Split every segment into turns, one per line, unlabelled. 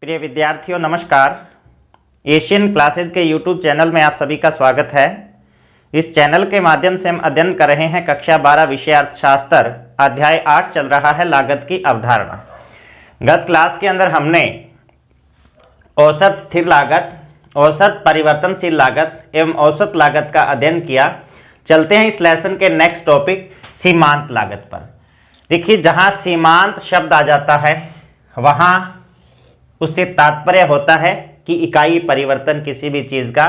प्रिय विद्यार्थियों नमस्कार। एशियन क्लासेज के यूट्यूब चैनल में आप सभी का स्वागत है। इस चैनल के माध्यम से हम अध्ययन कर रहे हैं कक्षा 12 विषय अर्थशास्त्र, अध्याय 8 चल रहा है लागत की अवधारणा। गत क्लास के अंदर हमने औसत स्थिर लागत, औसत परिवर्तनशील लागत एवं औसत लागत का अध्ययन किया। चलते हैं इस लेसन के नेक्स्ट टॉपिक सीमांत लागत पर। देखिए, जहाँ सीमांत शब्द आ जाता है वहाँ उससे तात्पर्य होता है कि इकाई परिवर्तन किसी भी चीज़ का,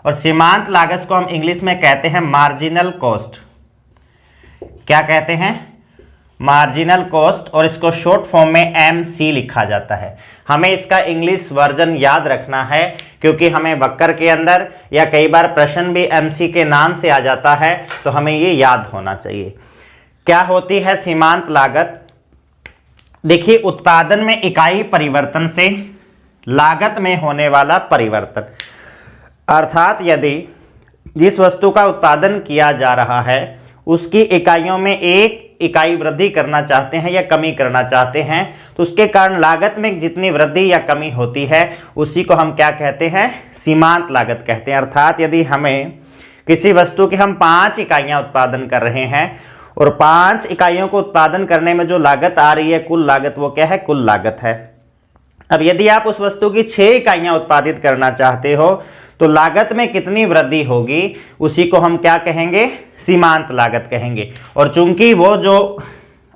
और सीमांत लागत को हम इंग्लिश में कहते हैं मार्जिनल कॉस्ट। क्या कहते हैं? मार्जिनल कॉस्ट, और इसको शॉर्ट फॉर्म में MC लिखा जाता है। हमें इसका इंग्लिश वर्जन याद रखना है क्योंकि हमें वक्र के अंदर या कई बार प्रश्न भी MC के नाम से आ जाता है, तो हमें ये याद होना चाहिए। क्या होती है सीमांत लागत? देखिए, उत्पादन में इकाई परिवर्तन से लागत में होने वाला परिवर्तन, अर्थात यदि जिस वस्तु का उत्पादन किया जा रहा है उसकी इकाइयों में एक इकाई वृद्धि करना चाहते हैं या कमी करना चाहते हैं, तो उसके कारण लागत में जितनी वृद्धि या कमी होती है उसी को हम क्या कहते हैं? सीमांत लागत कहते हैं। अर्थात यदि हमें किसी वस्तु की हम 5 इकाइयां उत्पादन कर रहे हैं और 5 इकाइयों को उत्पादन करने में जो लागत आ रही है, कुल लागत, वो क्या है? कुल लागत है। अब यदि आप उस वस्तु की 6 इकाइयां उत्पादित करना चाहते हो तो लागत में कितनी वृद्धि होगी उसी को हम क्या कहेंगे? सीमांत लागत कहेंगे। और चूंकि वो जो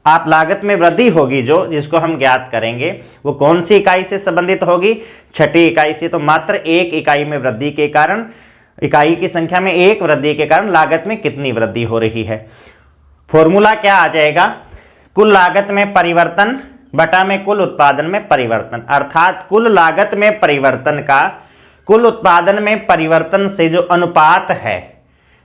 आप लागत में वृद्धि होगी जिसको हम ज्ञात करेंगे, वो कौन सी इकाई से संबंधित होगी? छठी इकाई से। तो मात्र एक इकाई में वृद्धि के कारण, इकाई की संख्या में एक वृद्धि के कारण लागत में कितनी वृद्धि हो रही है। फॉर्मूला क्या आ जाएगा? कुल लागत में परिवर्तन बटा में कुल उत्पादन में परिवर्तन, अर्थात कुल लागत में परिवर्तन का कुल उत्पादन में परिवर्तन से जो अनुपात है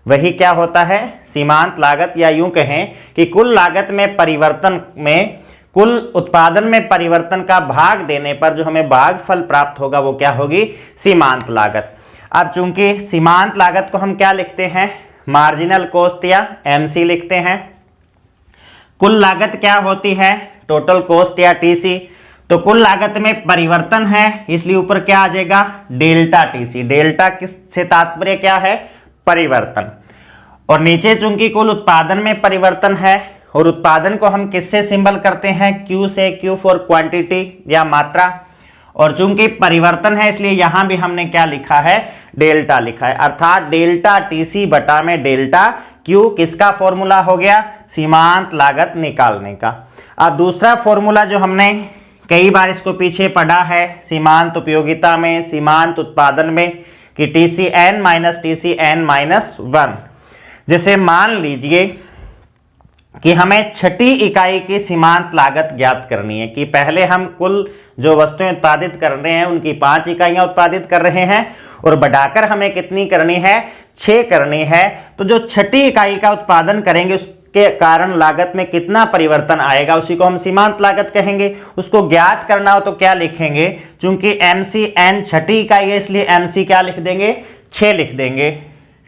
वही क्या होता है? सीमांत लागत। या यूं कहें कि कुल लागत में परिवर्तन में कुल उत्पादन में परिवर्तन का भाग देने पर जो हमें भागफल प्राप्त होगा वो क्या होगी? सीमांत लागत। अब चूंकि सीमांत लागत को हम क्या लिखते हैं? मार्जिनल कॉस्ट या MC लिखते हैं। कुल लागत क्या होती है? टोटल कॉस्ट या TC। तो कुल लागत में परिवर्तन है इसलिए ऊपर क्या आ जाएगा? Delta TC। डेल्टा किस से तात्पर्य क्या है? परिवर्तन। और नीचे चूंकि कुल उत्पादन में परिवर्तन है और उत्पादन को हम किससे सिंबल करते हैं? Q से। Q फॉर क्वांटिटी या मात्रा। और चूंकि परिवर्तन है इसलिए यहां भी हमने क्या लिखा है? डेल्टा लिखा है। अर्थात डेल्टा TC बटा में डेल्टा Q किसका फॉर्मूला हो गया? सीमांत लागत निकालने का। अब दूसरा फॉर्मूला जो हमने कई बार इसको पीछे पढ़ा है सीमांत उपयोगिता में, सीमांत उत्पादन में, कि TCN माइनस TCN माइनस 1। जैसे मान लीजिए कि हमें छठी इकाई की सीमांत लागत ज्ञात करनी है, कि पहले हम कुल जो वस्तुएं उत्पादित कर रहे हैं उनकी 5 इकाइयां उत्पादित कर रहे हैं और बढ़ाकर हमें कितनी करनी है? 6 करनी है। तो जो छठी इकाई का उत्पादन करेंगे उसके कारण लागत में कितना परिवर्तन आएगा उसी को हम सीमांत लागत कहेंगे। उसको ज्ञात करना हो तो क्या लिखेंगे? चूंकि MCN छठी इकाई है इसलिए MC क्या लिख देंगे? 6 लिख देंगे।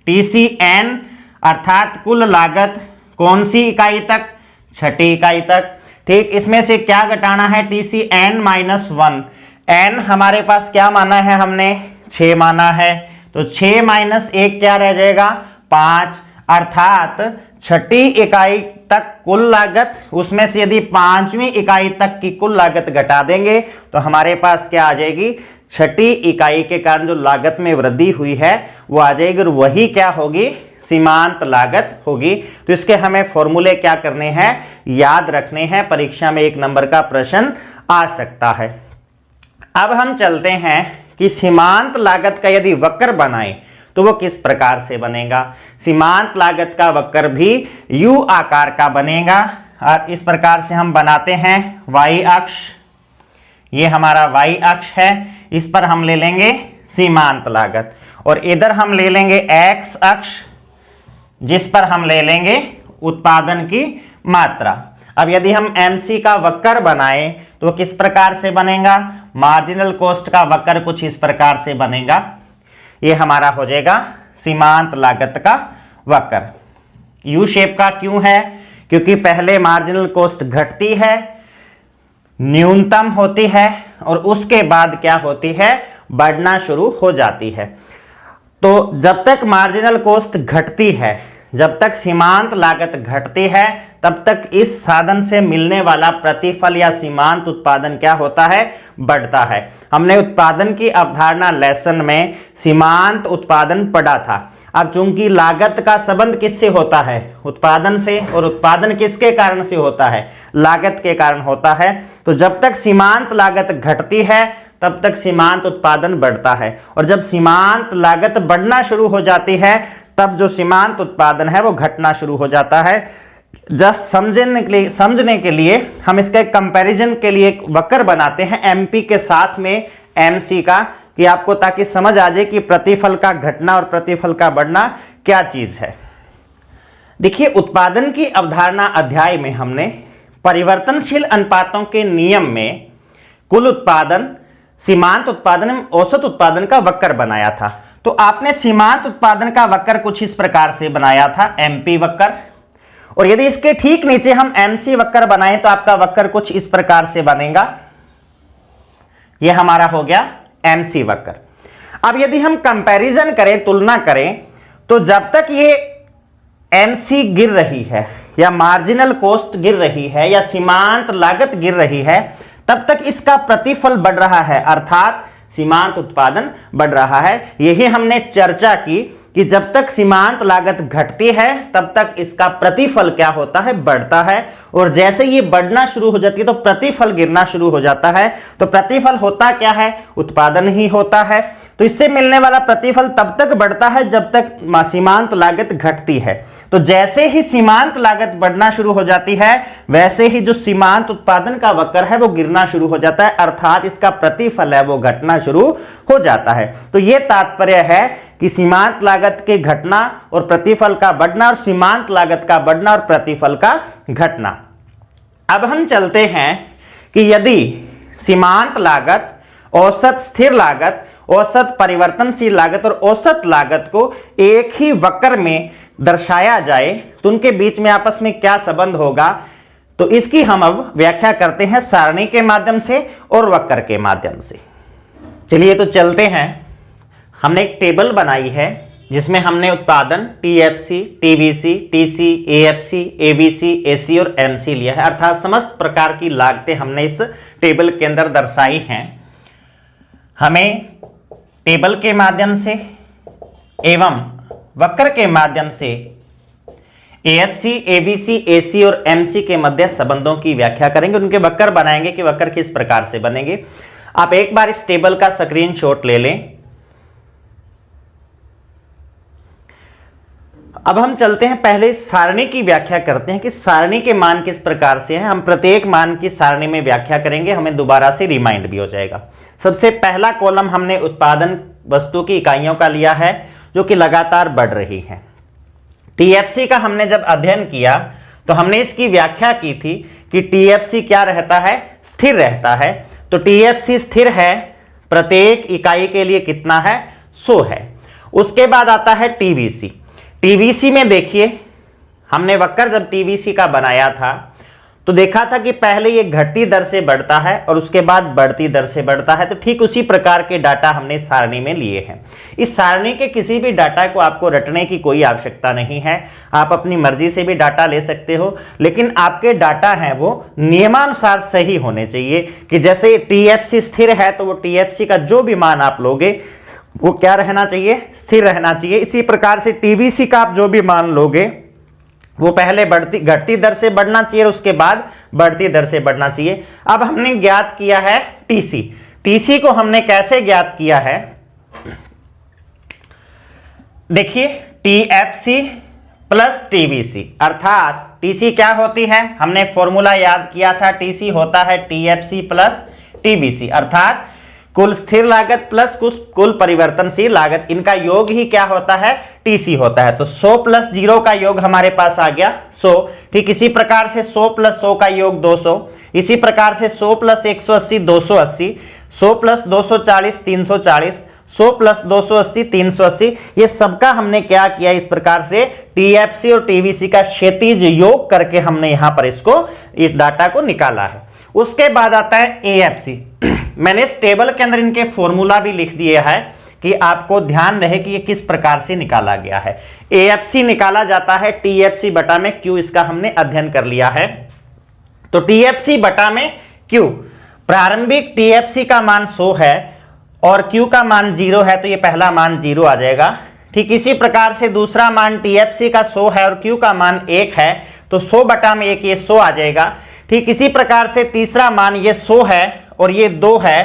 TCN अर्थात कुल लागत कौन सी इकाई तक? छठी इकाई तक। ठीक, इसमें से क्या घटाना है? TCN minus 1। N हमारे पास क्या माना है? हमने 6 माना है, तो 6 माइनस 1 क्या रह जाएगा? 5। अर्थात छठी इकाई तक कुल लागत, उसमें से यदि 5वीं इकाई तक की कुल लागत घटा देंगे तो हमारे पास क्या आ जाएगी? छठी इकाई के कारण जो लागत में वृद्धि हुई है वो आ जाएगी और वही क्या होगी? सीमांत लागत होगी। तो इसके हमें फॉर्मूले क्या करने हैं? याद रखने हैं। परीक्षा में 1 नंबर का प्रश्न आ सकता है। अब हम चलते हैं कि सीमांत लागत का यदि वक्र बनाएं तो वो किस प्रकार से बनेगा। सीमांत लागत का वक्र भी U आकार का बनेगा और इस प्रकार से हम बनाते हैं। Y अक्ष, ये हमारा Y अक्ष है, इस पर हम ले लेंगे सीमांत लागत, और इधर हम ले लेंगे X अक्ष जिस पर हम ले लेंगे उत्पादन की मात्रा। अब यदि हम MC का वक्र बनाएं तो किस प्रकार से बनेगा? मार्जिनल कॉस्ट का वक्र कुछ इस प्रकार से बनेगा। ये हमारा हो जाएगा सीमांत लागत का वक्र। U शेप का क्यों है? क्योंकि पहले मार्जिनल कॉस्ट घटती है न्यूनतम होती है और उसके बाद क्या होती है, बढ़ना शुरू हो जाती है। तो जब तक मार्जिनल कॉस्ट घटती है, जब तक सीमांत लागत घटती है, तब तक इस साधन से मिलने वाला प्रतिफल या सीमांत उत्पादन क्या होता है, बढ़ता है। हमने उत्पादन की अवधारणा लेसन में सीमांत उत्पादन पढ़ा था। अब चूंकि लागत का संबंध किससे होता है, उत्पादन से, और उत्पादन किसके कारण से होता है, लागत के कारण होता है। तो जब तक सीमांत लागत घटती है तब तक सीमांत उत्पादन बढ़ता है, और जब सीमांत लागत बढ़ना शुरू हो जाती है तब जो सीमांत उत्पादन है वो घटना शुरू हो जाता है। जस्ट समझने के लिए हम इसका एक कंपैरिजन के लिए एक वक्र बनाते हैं एमपी के साथ में एमसी का, कि आपको ताकि समझ आ जाए कि प्रतिफल का घटना और प्रतिफल का बढ़ना क्या चीज है। देखिए, उत्पादन की अवधारणा अध्याय में हमने परिवर्तनशील अनुपातों के नियम में कुल उत्पादन, सीमांत उत्पादन एवं औसत उत्पादन का वक्र बनाया था। तो आपने सीमांत उत्पादन का वक्र कुछ इस प्रकार से बनाया था, एमपी वक्र, और यदि इसके ठीक नीचे हम एमसी वक्र बनाएं तो आपका वक्र कुछ इस प्रकार से बनेगा। यह हमारा हो गया एमसी वक्र। अब यदि हम कंपैरिजन करें, तुलना करें, तो जब तक ये एमसी गिर रही है या मार्जिनल कॉस्ट गिर रही है या सीमांत लागत गिर रही है, तब तक इसका प्रतिफल बढ़ रहा है, अर्थात सीमांत उत्पादन बढ़ रहा है। यही हमने चर्चा की कि जब तक सीमांत लागत घटती है तब तक इसका प्रतिफल क्या होता है, बढ़ता है, और जैसे ये बढ़ना शुरू हो जाती है तो प्रतिफल गिरना शुरू हो जाता है। तो प्रतिफल होता क्या है, उत्पादन ही होता है। तो इससे मिलने वाला प्रतिफल तब तक बढ़ता है जब तक सीमांत लागत घटती है। तो जैसे ही सीमांत लागत बढ़ना शुरू हो जाती है वैसे ही जो सीमांत उत्पादन का वक्र है वो गिरना शुरू हो जाता है, अर्थात इसका प्रतिफल है वो घटना शुरू हो जाता है। तो ये तात्पर्य है कि सीमांत लागत के घटना और प्रतिफल का बढ़ना, और सीमांत लागत का बढ़ना और प्रतिफल का घटना। अब हम चलते हैं कि यदि सीमांत लागत, औसत स्थिर लागत, औसत परिवर्तनशील लागत और औसत लागत को एक ही वक्र में दर्शाया जाए तो उनके बीच में आपस में क्या संबंध होगा, तो इसकी हम अब व्याख्या करते हैं सारणी के माध्यम से और वक्र के माध्यम से। चलिए तो चलते हैं। हमने एक टेबल बनाई है जिसमें हमने उत्पादन TFC, TVC, TC, AFC, ABC, AC और एमसी लिया है, अर्थात समस्त प्रकार की लागतें हमने इस टेबल के अंदर दर्शाई हैं। हमें टेबल के माध्यम से एवं वक्र के माध्यम से एएफसी, एबीसी, एसी और एमसी के मध्य संबंधों की व्याख्या करेंगे, उनके वक्र बनाएंगे कि वक्र किस प्रकार से बनेंगे। आप एक बार इस टेबल का स्क्रीनशॉट ले लें। अब हम चलते हैं, पहले सारणी की व्याख्या करते हैं कि सारणी के मान किस प्रकार से हैं। हम प्रत्येक मान की सारणी में व्याख्या करेंगे, हमें दोबारा से रिमाइंड भी हो जाएगा। सबसे पहला कॉलम हमने उत्पादन वस्तु की इकाइयों का लिया है जो कि लगातार बढ़ रही है। टीएफसी का हमने जब अध्ययन किया तो हमने इसकी व्याख्या की थी कि टीएफसी क्या रहता है, स्थिर रहता है। तो टीएफसी स्थिर है, प्रत्येक इकाई के लिए कितना है, 100 है। उसके बाद आता है टीवीसी। टीवीसी में देखिए, हमने वक्र जब टीवीसी का बनाया था तो देखा था कि पहले ये घटती दर से बढ़ता है और उसके बाद बढ़ती दर से बढ़ता है। तो ठीक उसी प्रकार के डाटा हमने सारणी में लिए हैं। इस सारणी के किसी भी डाटा को आपको रटने की कोई आवश्यकता नहीं है, आप अपनी मर्जी से भी डाटा ले सकते हो, लेकिन आपके डाटा हैं वो नियमानुसार सही होने चाहिए। कि जैसे टीएफसी स्थिर है तो वो टीएफसी का जो भी मान आप लोगे वो क्या रहना चाहिए, स्थिर रहना चाहिए। इसी प्रकार से टीवीसी का आप जो भी मान लोगे वो पहले घटती दर से बढ़ना चाहिए और उसके बाद बढ़ती दर से बढ़ना चाहिए। अब हमने ज्ञात किया है टीसी। टीसी को हमने कैसे ज्ञात किया है, देखिए, टीएफसी प्लस टीवीसी, अर्थात टीसी क्या होती है, हमने फॉर्मूला याद किया था, टीसी होता है टीएफसी प्लस टीवीसी, अर्थात कुल स्थिर लागत प्लस कुल परिवर्तनशील लागत, इनका योग ही क्या होता है, टीसी होता है। तो 100 प्लस 0 का योग हमारे पास आ गया 100। ठीक इसी प्रकार से 100 प्लस 100 का योग 200, इसी प्रकार से 100 प्लस 180 280, 100 प्लस 240 340, 100 प्लस 280 380। ये सबका हमने क्या किया, इस प्रकार से टीएफसी और टीवीसी का क्षैतिज योग करके हमने यहां पर इसको, इस डाटा को निकाला है। उसके बाद आता है एएफसी। मैंने इस टेबल के अंदर इनके फॉर्मूला भी लिख दिया है कि आपको ध्यान रहे कि ये किस प्रकार से निकाला गया है। एएफसी निकाला जाता है टीएफसी बटा में क्यू, इसका हमने अध्ययन कर लिया है। तो टीएफसी बटा में क्यू, प्रारंभिक टीएफसी का मान 100 है और क्यू का मान 0 है, तो ये पहला मान 0 आ जाएगा। ठीक इसी प्रकार से दूसरा मान टीएफसी का 100 है और क्यू का मान 1 है, तो 100 बटा में 1 ये 100 आ जाएगा। ठीक इसी प्रकार से तीसरा मान ये 100 है और ये 2 है,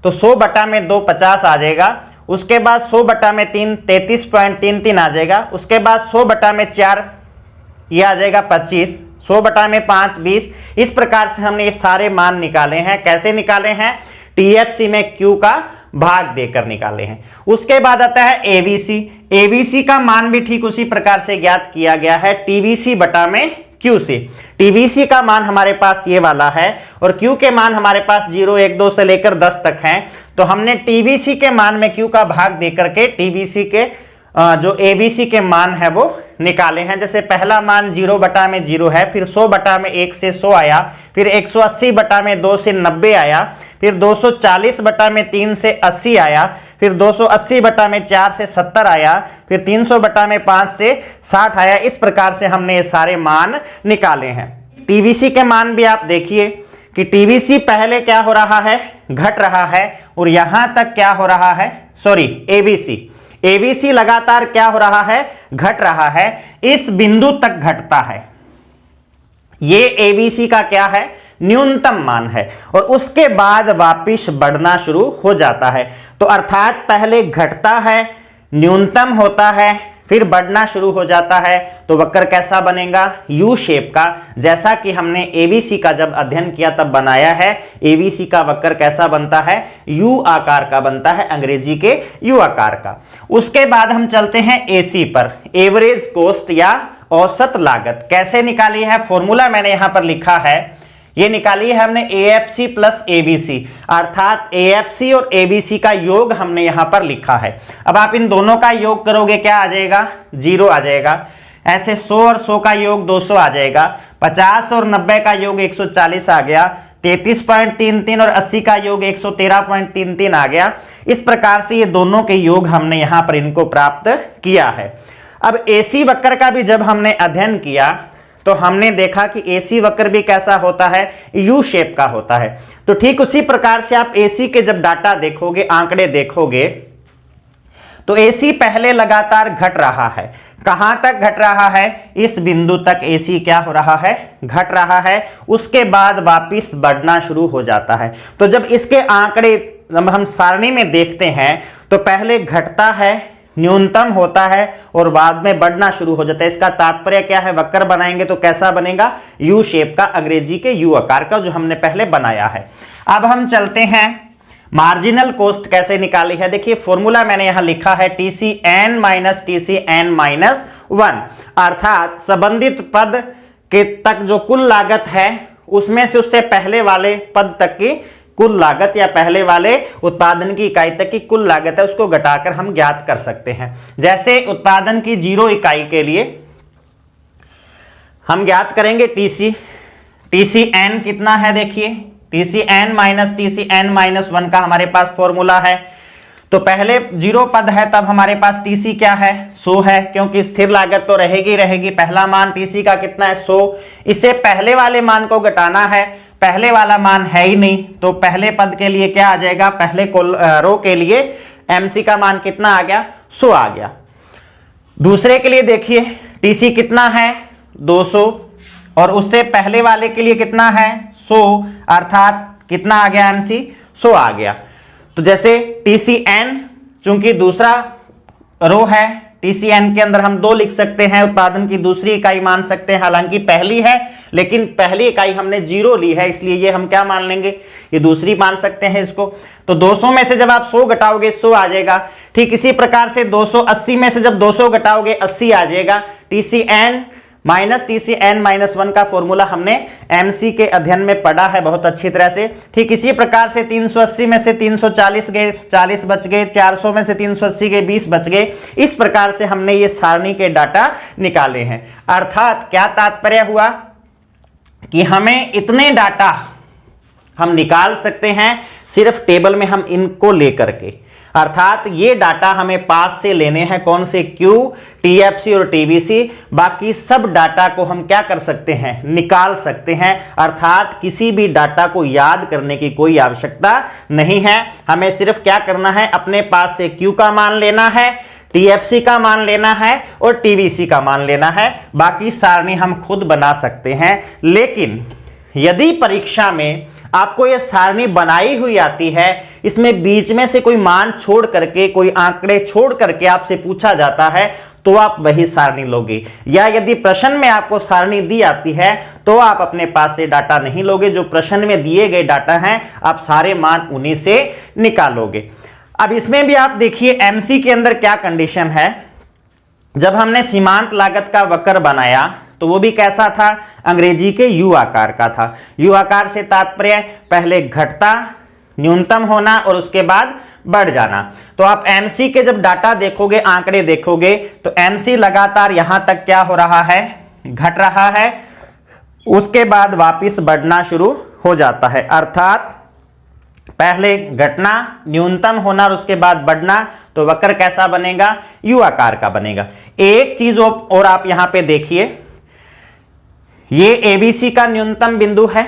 तो 100 बटा में 2 50 आ जाएगा। उसके बाद 100 बटा में 3 33.33 आ जाएगा। उसके बाद 100 बटा में 4 ये आ जाएगा 25, 100 बटा में 5 20। इस प्रकार से हमने ये सारे मान निकाले हैं। कैसे निकाले हैं? टीएफसी में क्यू का भाग देकर निकाले हैं। उसके बाद आता है एवीसी। एवीसी का मान भी ठीक उसी प्रकार से ज्ञात किया गया है, टीवीसी बटा में क्यू सी। टीवीसी का मान हमारे पास ये वाला है और क्यू के मान हमारे पास 0 1 2 से लेकर 10 तक हैं, तो हमने टीवीसी के मान में क्यू का भाग देकर के टीवीसी के जो एबीसी के मान है वो निकाले हैं। जैसे पहला मान 0 बटा में 0 है, फिर 100 बटा में 1 से 100 आया, फिर 180 बटा में 2 से 90 आया, फिर 240 बटा में 3 से 80 आया, फिर 280 बटा में 4 से 70 आया, फिर 300 बटा में 5 से 60 आया। इस प्रकार से हमने ये सारे मान निकाले हैं। टीवीसी के मान भी आप देखिए कि टीवीसी पहले क्या हो रहा है, घट रहा है, और यहां तक क्या हो रहा है, सॉरी एबीसी, एबीसी लगातार क्या हो रहा है, घट रहा है, इस बिंदु तक घटता है। ये एबीसी का क्या है, न्यूनतम मान है, और उसके बाद वापिस बढ़ना शुरू हो जाता है। तो अर्थात पहले घटता है, न्यूनतम होता है, फिर बढ़ना शुरू हो जाता है। तो वक्र कैसा बनेगा, यू शेप का, जैसा कि हमने एबीसी का जब अध्ययन किया तब बनाया है। एबीसी का वक्र कैसा बनता है, यू आकार का बनता है, अंग्रेजी के यू आकार का। उसके बाद हम चलते हैं एसी पर, एवरेज कॉस्ट या औसत लागत। कैसे निकाली है, फॉर्मूला मैंने यहां पर लिखा है, ये निकाली है हमने एएफसी प्लस एबीसी, अर्थात एएफसी और एबीसी का योग हमने यहां पर लिखा है। अब आप इन दोनों का योग करोगे, क्या आ जाएगा, 0 आ जाएगा। ऐसे 100 और 100 का योग 200 आ जाएगा, 50 और 90 का योग 140 आ गया, 33.33 और 80 का योग 113.33 आ गया। इस प्रकार से ये दोनों के योग हमने यहां पर इनको प्राप्त किया है। अब एसी वक्र का भी जब हमने अध्ययन किया तो हमने देखा कि एसी वक्र भी कैसा होता है, यू शेप का होता है। तो ठीक उसी प्रकार से आप एसी के जब डाटा देखोगे, आंकड़े देखोगे, तो एसी पहले लगातार घट रहा है। कहां तक घट रहा है, इस बिंदु तक एसी क्या हो रहा है, घट रहा है। उसके बाद वापिस बढ़ना शुरू हो जाता है। तो जब इसके आंकड़े जब हम सारणी में देखते हैं तो पहले घटता है, न्यूनतम होता है और बाद में बढ़ना शुरू हो जाता है। इसका तात्पर्य क्या है, वक्र बनाएंगे तो कैसा बनेगा, यू शेप का, अंग्रेजी के यू आकार का, जो हमने पहले बनाया है। अब हम चलते हैं मार्जिनल कॉस्ट कैसे निकाली है। देखिए फॉर्मूला मैंने यहां लिखा है, TCN माइनस TCN माइनस 1, अर्थात संबंधित पद के तक जो कुल लागत है उसमें से उससे पहले वाले पद तक की कुल लागत या पहले वाले उत्पादन की इकाई तक की कुल लागत है, उसको घटाकर हम ज्ञात कर सकते हैं। जैसे उत्पादन की 0 इकाई के लिए हम ज्ञात करेंगे TCN कितना है, देखिए TCN माइनस TCN माइनस 1 का हमारे पास फॉर्मूला है। तो पहले 0 पद है तब हमारे पास TC क्या है, 100 है, क्योंकि स्थिर लागत तो रहेगी रहेगी। पहला मान TC का कितना है, 100। इससे पहले वाले मान को घटाना है, पहले वाला मान है ही नहीं, तो पहले पद के लिए क्या आ जाएगा, पहले रो के लिए MC का मान कितना आ गया, 100 आ गया। दूसरे के लिए देखिए TC कितना है, 200, और उससे पहले वाले के लिए कितना है, 100, अर्थात कितना आ गया, MC 100 आ गया। तो जैसे TCN चूंकि दूसरा रो है, TCN के अंदर हम 2 लिख सकते हैं, उत्पादन की दूसरी इकाई मान सकते हैं, हालांकि पहली है लेकिन पहली इकाई हमने 0 ली है, इसलिए ये हम क्या मान लेंगे, ये दूसरी मान सकते हैं इसको। तो 200 में से जब आप 100 घटाओगे 100 आ जाएगा। ठीक इसी प्रकार से 280 में से जब 200 घटाओगे 80 आ जाएगा। TCN माइनस TCN माइनस 1 का फॉर्मूला हमने MC के अध्ययन में पढ़ा है बहुत अच्छी तरह से। ठीक इसी प्रकार से 380 में से 340 गए, 40 बच गए, 400 में से 380 गए, 20 बच गए। इस प्रकार से हमने ये सारणी के डाटा निकाले हैं। अर्थात क्या तात्पर्य हुआ कि हमें इतने डाटा हम निकाल सकते हैं सिर्फ टेबल में हम इनको लेकर के। अर्थात ये डाटा हमें पास से लेने हैं, कौन से, क्यू, टीएफसी और टीवीसी। बाकी सब डाटा को हम क्या कर सकते हैं, निकाल सकते हैं। अर्थात किसी भी डाटा को याद करने की कोई आवश्यकता नहीं है। हमें सिर्फ क्या करना है, अपने पास से क्यू का मान लेना है, टीएफसी का मान लेना है और टीवीसी का मान लेना है। बाकी सारणी हम खुद बना सकते हैं। लेकिन यदि परीक्षा में आपको यह सारणी बनाई हुई आती है, इसमें बीच में से कोई मान छोड़ करके, कोई आंकड़े छोड़ करके आपसे पूछा जाता है, तो आप वही सारणी लोगे। या यदि प्रश्न में आपको सारणी दी आती है तो आप अपने पास से डाटा नहीं लोगे। जो प्रश्न में दिए गए डाटा हैं आप सारे मान उन्हीं से निकालोगे। अब इसमें भी आप देखिए एमसी के अंदर क्या कंडीशन है। जब हमने सीमांत लागत का वक्र बनाया तो वो भी कैसा था, अंग्रेजी के यू आकार का था। यू आकार से तात्पर्य पहले घटता, न्यूनतम होना और उसके बाद बढ़ जाना। तो आप एमसी के जब डाटा देखोगे, आंकड़े देखोगे, तो एमसी लगातार यहां तक क्या हो रहा है, घट रहा है, उसके बाद वापस बढ़ना शुरू हो जाता है। अर्थात पहले घटना, न्यूनतम होना और उसके बाद बढ़ना, तो वक्र कैसा बनेगा, यू आकार का बनेगा। एक चीज और आप यहां पे देखिए, ये एबीसी का न्यूनतम बिंदु है,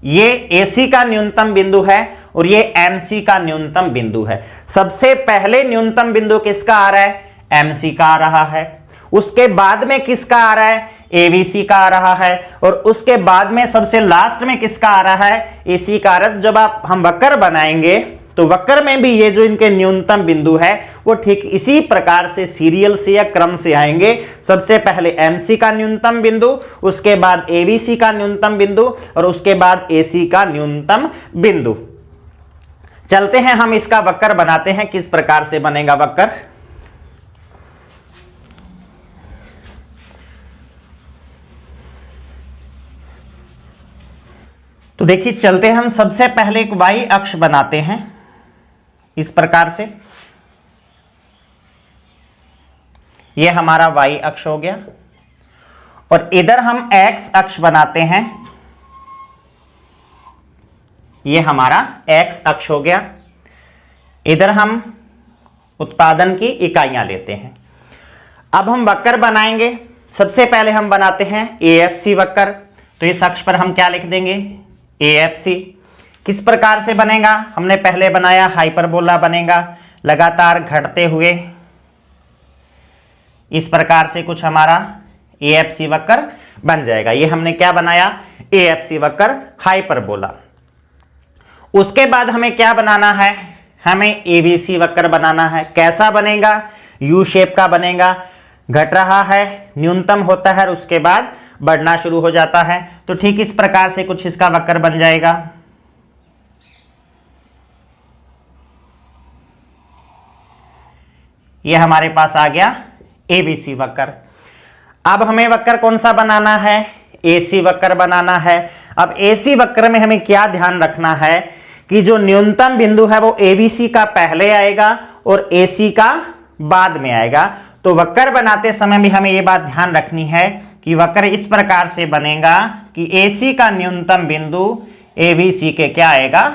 ये एसी का न्यूनतम बिंदु है और ये एमसी का न्यूनतम बिंदु है। सबसे पहले न्यूनतम बिंदु किसका आ रहा है, एमसी का आ रहा है। उसके बाद में किसका आ रहा है, एबीसी का आ रहा है। और उसके बाद में सबसे लास्ट में किसका आ रहा है, एसी का। जब हम वक्र बनाएंगे तो वक्र में भी ये जो इनके न्यूनतम बिंदु है वो ठीक इसी प्रकार से सीरियल से या क्रम से आएंगे। सबसे पहले एमसी का न्यूनतम बिंदु, उसके बाद एबीसी का न्यूनतम बिंदु और उसके बाद एसी का न्यूनतम बिंदु। चलते हैं हम इसका वक्र बनाते हैं, किस प्रकार से बनेगा वक्र। तो देखिए चलते हम सबसे पहले एक वाई अक्ष बनाते हैं इस प्रकार से। यह हमारा वाई अक्ष हो गया और इधर हम एक्स अक्ष बनाते हैं, यह हमारा एक्स अक्ष हो गया। इधर हम उत्पादन की इकाइयां लेते हैं। अब हम वक्र बनाएंगे। सबसे पहले हम बनाते हैं एएफसी वक्र। तो इस अक्ष पर हम क्या लिख देंगे, एएफसी। किस प्रकार से बनेगा, हमने पहले बनाया हाइपरबोला बनेगा, लगातार घटते हुए इस प्रकार से कुछ हमारा एएफसी वक्र बन जाएगा। ये हमने क्या बनाया, एएफसी वक्र हाइपरबोला। उसके बाद हमें क्या बनाना है, हमें एबीसी वक्र बनाना है। कैसा बनेगा, यू शेप का बनेगा, घट रहा है, न्यूनतम होता है और उसके बाद बढ़ना शुरू हो जाता है। तो ठीक इस प्रकार से कुछ इसका वक्र बन जाएगा। यह हमारे पास आ गया एबीसी वक्र। अब हमें वक्र कौन सा बनाना है, एसी वक्र बनाना है। अब एसी वक्र में हमें क्या ध्यान रखना है कि जो न्यूनतम बिंदु है वो एबीसी का पहले आएगा और एसी का बाद में आएगा। तो वक्र बनाते समय भी हमें यह बात ध्यान रखनी है कि वक्र इस प्रकार से बनेगा कि एसी का न्यूनतम बिंदु एबीसी के क्या आएगा,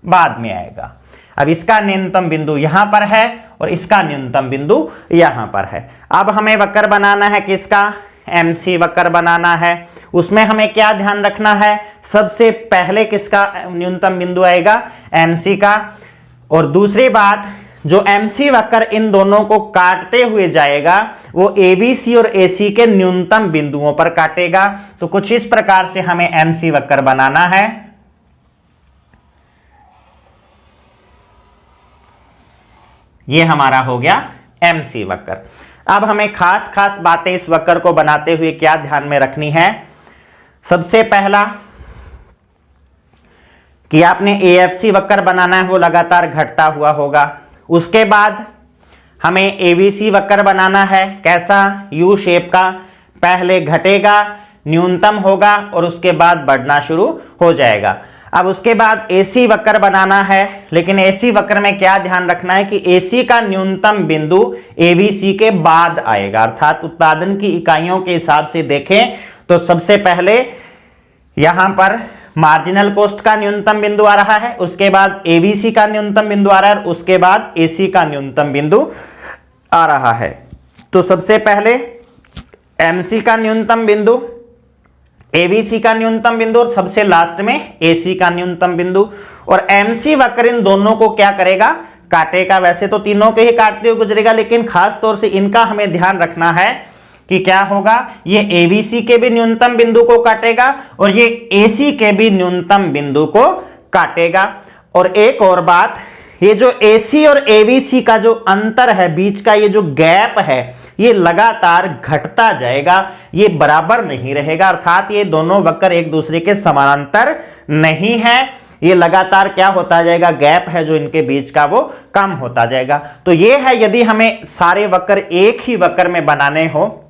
बाद में आएगा। अब इसका न्यूनतम बिंदु यहां पर है और इसका न्यूनतम बिंदु यहां पर है। अब हमें वक्र बनाना है किसका, एमसी वक्र बनाना है। उसमें हमें क्या ध्यान रखना है, सबसे पहले किसका न्यूनतम बिंदु आएगा, एमसी का। और दूसरी बात, जो एमसी वक्र इन दोनों को काटते हुए जाएगा वो एबीसी और एसी के न्यूनतम बिंदुओं पर काटेगा। तो कुछ इस प्रकार से हमें एमसी वक्र बनाना है। यह हमारा हो गया एमसी वक्र। अब हमें खास खास बातें इस वक्र को बनाते हुए क्या ध्यान में रखनी है। सबसे पहला कि आपने एएफसी वक्र बनाना है, वो लगातार घटता हुआ होगा। उसके बाद हमें एबीसी वक्र बनाना है, कैसा, यू शेप का, पहले घटेगा, न्यूनतम होगा और उसके बाद बढ़ना शुरू हो जाएगा। अब उसके बाद एसी वक्र बनाना है, लेकिन एसी वक्र में क्या ध्यान रखना है कि एसी का न्यूनतम बिंदु एबीसी के बाद आएगा। अर्थात उत्पादन की इकाइयों के हिसाब से देखें तो सबसे पहले यहां पर मार्जिनल कॉस्ट का न्यूनतम बिंदु आ रहा है, उसके बाद एबीसी का न्यूनतम बिंदु आ रहा है, उसके बाद एसी का न्यूनतम बिंदु आ रहा है। तो सबसे पहले एमसी का न्यूनतम बिंदु, एबीसी का न्यूनतम बिंदु और सबसे लास्ट में एसी का न्यूनतम बिंदु। और एमसी वक्र इन दोनों को क्या करेगा, काटेगा। वैसे तो तीनों के ही काटते हुए गुजरेगा, लेकिन खास तौर से इनका हमें ध्यान रखना है कि क्या होगा, ये एबीसी के भी न्यूनतम बिंदु को काटेगा और ये एसी के भी न्यूनतम बिंदु को काटेगा। और एक और बात, ये जो एसी और एबीसी का जो अंतर है, बीच का ये जो गैप है, ये लगातार घटता जाएगा, ये बराबर नहीं रहेगा। अर्थात ये दोनों वक्र एक दूसरे के समानांतर नहीं है, ये लगातार क्या होता जाएगा, गैप है जो इनके बीच का वो कम होता जाएगा। तो ये है, यदि हमें सारे वक्र एक ही वक्र में बनाने हो,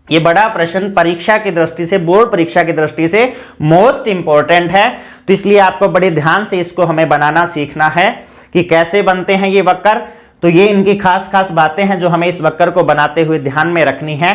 ये बड़ा प्रश्न परीक्षा की दृष्टि से, बोर्ड परीक्षा की दृष्टि से मोस्ट इंपॉर्टेंट है। तो इसलिए आपको बड़े ध्यान से इसको हमें बनाना सीखना है कि कैसे बनते हैं ये वक्र। तो ये इनकी खास खास बातें हैं जो हमें इस वक्र को बनाते हुए ध्यान में रखनी है।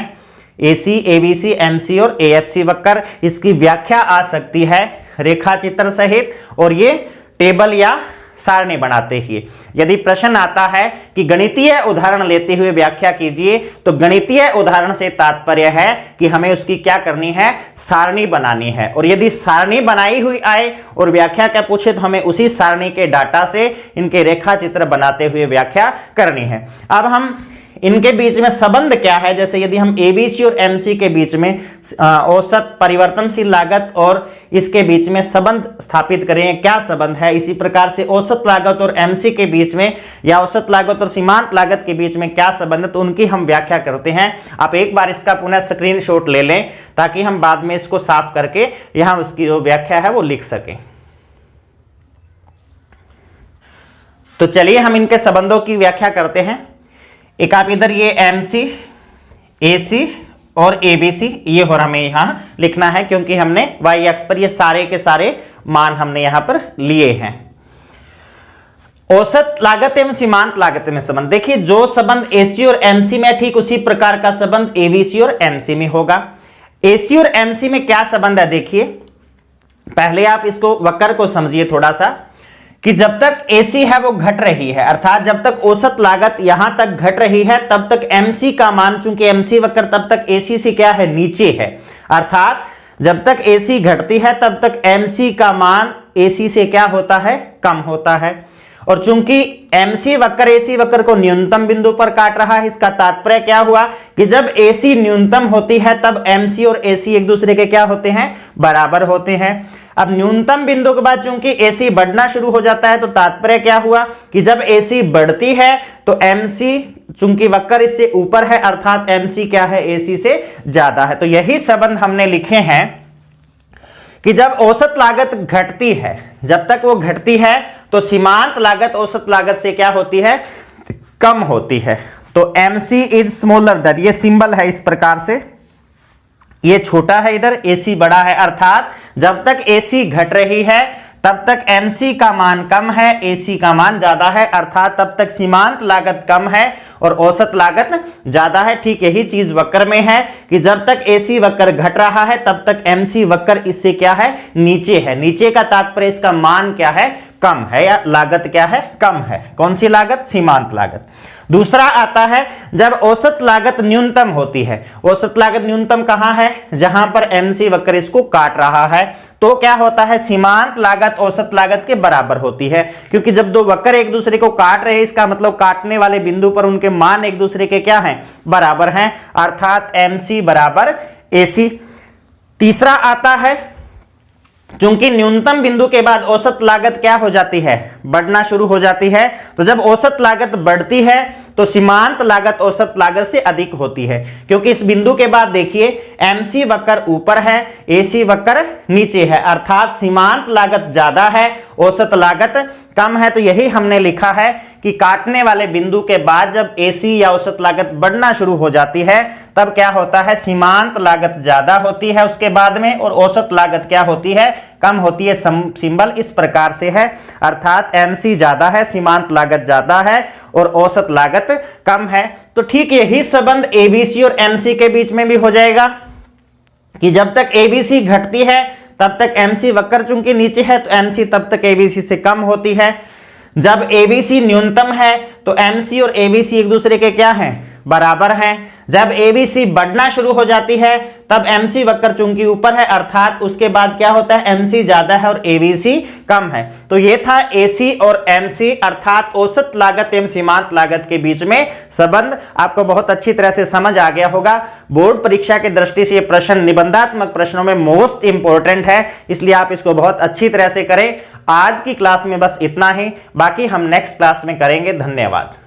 एसी, एबीसी, एमसी और एएफसी वक्र, इसकी व्याख्या आ सकती है रेखा चित्र सहित, और ये टेबल या सारणी बनाते ही। यदि प्रश्न आता है कि गणितीय उदाहरण लेते हुए व्याख्या कीजिए, तो गणितीय उदाहरण से तात्पर्य है कि हमें उसकी क्या करनी है, सारणी बनानी है। और यदि सारणी बनाई हुई आए और व्याख्या क्या पूछे, तो हमें उसी सारणी के डाटा से इनके रेखा चित्र बनाते हुए व्याख्या करनी है। अब हम इनके बीच में संबंध क्या है, जैसे यदि हम एबीसी और एमसी के बीच में औसत परिवर्तनशील लागत और इसके बीच में संबंध स्थापित करें, क्या संबंध है। इसी प्रकार से औसत लागत और एमसी के बीच में, या औसत लागत और सीमांत लागत के बीच में क्या संबंध है, तो उनकी हम व्याख्या करते हैं। आप एक बार इसका पुनः स्क्रीनशॉट ले लें ताकि हम बाद में इसको साफ करके यहां उसकी जो व्याख्या है वो लिख सकें। तो चलिए हम इनके संबंधों की व्याख्या करते हैं। एक आप इधर ये एमसी, एसी और एबीसी, ये और हमें यहां लिखना है क्योंकि हमने वाई अक्ष पर ये सारे के सारे मान हमने यहां पर लिए हैं। औसत लागत एवं सीमांत लागत में संबंध, देखिए जो संबंध एसी और एमसी में ठीक उसी प्रकार का संबंध एबीसी और एमसी में होगा। एसी और एमसी में क्या संबंध है, देखिए पहले आप इसको वक्र को समझिए थोड़ा सा, कि जब तक एसी है वो घट रही है, अर्थात जब तक औसत लागत यहां तक घट रही है तब तक एमसी का मान, चूंकि एमसी वक्र तब तक एसी से क्या है, नीचे है। अर्थात जब तक एसी घटती है तब तक एमसी का मान एसी से क्या होता है, कम होता है। और चूंकि एमसी वक्र एसी वक्र को न्यूनतम बिंदु पर काट रहा है, इसका तात्पर्य क्या हुआ कि जब एसी न्यूनतम होती है तब एमसी और एसी एक दूसरे के क्या होते हैं, बराबर होते हैं। अब न्यूनतम बिंदु के बाद चूंकि एसी बढ़ना शुरू हो जाता है, तो तात्पर्य क्या हुआ कि जब एसी बढ़ती है तो एमसी, चूंकि वक्र इससे ऊपर है, अर्थात एमसी क्या है, एसी से ज्यादा है। तो यही संबंध हमने लिखे हैं कि जब औसत लागत घटती है, जब तक वो घटती है तो सीमांत लागत औसत लागत से क्या होती है, कम होती है। तो एमसी इज स्मॉलर देन, ये सिंबल है इस प्रकार से, ये छोटा है इधर, एसी बड़ा है। अर्थात जब तक एसी घट रही है तब तक एमसी का मान कम है, एसी का मान ज्यादा है। अर्थात तब तक सीमांत लागत कम है और औसत लागत ज्यादा है। ठीक यही चीज वक्र में है कि जब तक एसी वक्र घट रहा है तब तक एमसी वक्र इससे क्या है, नीचे है। नीचे का तात्पर्य इसका मान क्या है, कम है, या लागत क्या है, कम है। कौन सी लागत, सीमांत लागत। दूसरा आता है जब औसत लागत न्यूनतम होती है। औसत लागत न्यूनतम कहां है, जहां पर एमसी वक्र इसको काट रहा है, तो क्या होता है, सीमांत लागत औसत लागत के बराबर होती है। क्योंकि जब दो वक्र एक दूसरे को काट रहे हैं, इसका मतलब काटने वाले बिंदु पर उनके मान एक दूसरे के क्या हैं, बराबर हैं। अर्थात एमसी बराबर एसी। तीसरा आता है क्योंकि न्यूनतम बिंदु के बाद औसत लागत क्या हो जाती है, बढ़ना शुरू हो जाती है। तो जब औसत लागत बढ़ती है तो सीमांत लागत औसत लागत से अधिक होती है, क्योंकि इस बिंदु के बाद देखिए एमसी वक्र ऊपर है, एसी वक्र नीचे है। अर्थात सीमांत लागत ज्यादा है, औसत लागत कम है। तो यही हमने लिखा है कि काटने वाले बिंदु के बाद जब एसी या औसत लागत बढ़ना शुरू हो जाती है तब क्या होता है, सीमांत लागत ज्यादा होती है उसके बाद में, और औसत लागत क्या होती है, कम होती है। सिंबल इस प्रकार से है। अर्थात एमसी ज्यादा है, सीमांत लागत ज्यादा है और औसत लागत कम है। तो ठीक यही संबंध एबीसी और एमसी के बीच में भी हो जाएगा कि जब तक एबीसी घटती है तब तक MC वक्र चूंकि नीचे है तो MC तब तक ABC से कम होती है। जब ABC न्यूनतम है तो MC और ABC एक दूसरे के क्या हैं, बराबर हैं। जब ABC बढ़ना शुरू हो जाती है तब MC वक्र चूंकि ऊपर है, अर्थात उसके बाद क्या होता है, MC ज्यादा है और ABC कम है। तो ये था AC और MC अर्थात औसत लागत एवं सीमांत लागत के बीच में संबंध। आपको बहुत अच्छी तरह से समझ आ गया होगा। बोर्ड परीक्षा की दृष्टि से ये प्रश्न निबंधात्मक प्रश्नों में मोस्ट इंपॉर्टेंट है, इसलिए आप इसको बहुत अच्छी तरह से करें। आज की क्लास में बस इतना ही, बाकी हम नेक्स्ट क्लास में करेंगे। धन्यवाद।